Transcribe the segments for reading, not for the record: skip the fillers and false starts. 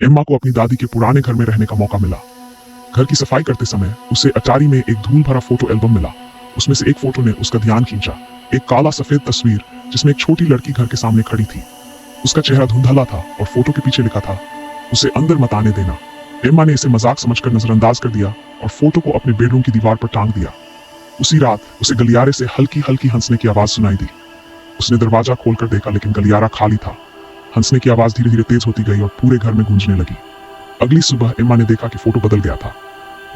Emma को अपनी दादी के पुराने घर में रहने का मौका मिला। घर की सफाई करते समय उसे अटारी में एक धूल भरा फोटो एल्बम मिला। उसमें से एक फोटो ने उसका ध्यान खींचा। एक काला सफेद तस्वीर जिसमें एक छोटी लड़की घर के सामने खड़ी थी। उसका चेहरा धुंधला था और फोटो के पीछे लिखा था, उसे अंदर मत आने देना। एम्मा ने इसे मजाक समझकर नजरअंदाज कर दिया और फोटो को अपने बेडरूम की दीवार पर टांग दिया। उसी रात उसे गलियारे से हल्की हल्की हंसने की आवाज सुनाई दी। उसने दरवाजा खोलकर देखा, लेकिन गलियारा खाली था। हंसने की आवाज धीरे धीरे तेज होती गई और पूरे घर में गूंजने लगी। अगली सुबह एम्मा ने देखा कि फोटो बदल गया था।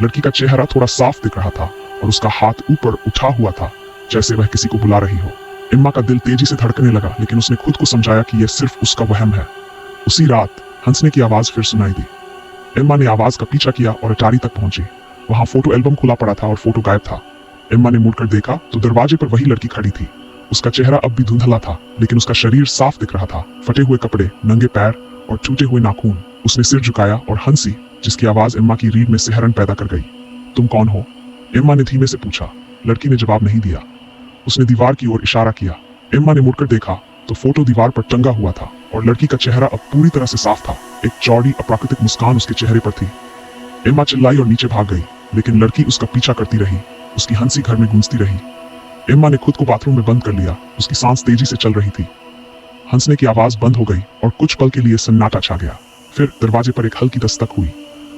लड़की का चेहरा थोड़ा साफ दिख रहा था और उसका हाथ ऊपर उठा हुआ था, जैसे वह किसी को बुला रही हो। एम्मा का दिल तेजी से धड़कने लगा, लेकिन उसने खुद को समझाया कि यह सिर्फ उसका वहम है। उसी रात हंसने की आवाज फिर सुनाई दी। एम्मा ने आवाज का पीछा किया और अटारी तक पहुंची। वहां फोटो एल्बम खुला पड़ा था और फोटो गायब था। एम्मा ने मुड़कर देखा तो दरवाजे पर वही लड़की खड़ी थी। उसका चेहरा अब भी धुंधला था, लेकिन उसका शरीर साफ दिख रहा था। फटे हुए कपड़े, नंगे पैर और टूटे हुए नाखून। उसने सिर झुकाया और हंसी, जिसकी आवाज एम्मा की रीढ़ में सिहरन पैदा कर गई। तुम कौन हो? एम्मा ने धीमे से पूछा। लड़की ने जवाब नहीं दिया। उसने दीवार की ओर इशारा किया। एम्मा ने मुड़कर देखा तो फोटो दीवार पर टंगा हुआ था और लड़की का चेहरा अब पूरी तरह से साफ था। एक चौड़ी अप्राकृतिक मुस्कान उसके चेहरे पर थी। एम्मा चिल्लाई और नीचे भाग गई, लेकिन लड़की उसका पीछा करती रही। उसकी हंसी घर में गूंजती रही। एम्मा ने खुद को बाथरूम में बंद कर लिया। उसकी सांस तेजी से चल रही थी। हंसने की आवाज बंद हो गई और कुछ पल के लिए सन्नाटा छा गया। फिर दरवाजे पर एक हल्की दस्तक हुई।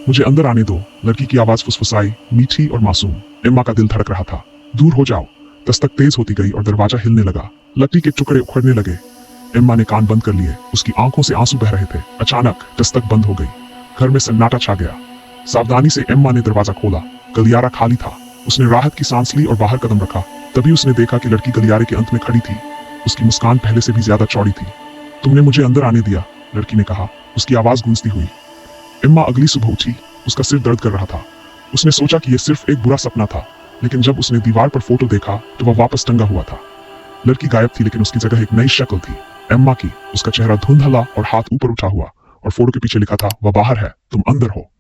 मुझे अंदर आने दो, लड़की की आवाज फुसफुसाई, मीठी और मासूम। एम्मा का दिल धड़क रहा था। दूर हो जाओ। दस्तक तेज होती गई और दरवाजा हिलने लगा। लकड़ी के टुकड़े उखड़ने लगे। एम्मा ने कान बंद कर लिए। उसकी आंखों से आंसू बह रहे थे। अचानक दस्तक बंद हो गई। घर में सन्नाटा छा गया। सावधानी से एम्मा ने दरवाजा खोला। गलियारा खाली था। उसने राहत की सांस ली और बाहर कदम रखा। तभी उसने देखा कि लड़की गलियारे के अंत में खड़ी थी। उसकी मुस्कान पहले से भी ज्यादा चौड़ी थी। तुमने मुझे अंदर आने दिया, लड़की ने कहा। उसकी आवाज गूंजती हुई। एम्मा अगली सुबह उठी। उसका सिर दर्द कर रहा था। उसने सोचा कि यह सिर्फ एक बुरा सपना था, लेकिन जब उसने दीवार पर फोटो देखा तो वह वापस टंगा हुआ था। लड़की गायब थी, लेकिन उसकी जगह एक नई शक्ल थी, एम्मा की। उसका चेहरा धुंधला और हाथ ऊपर उठा हुआ, और फोटो के पीछे लिखा था, वह बाहर है, तुम अंदर हो।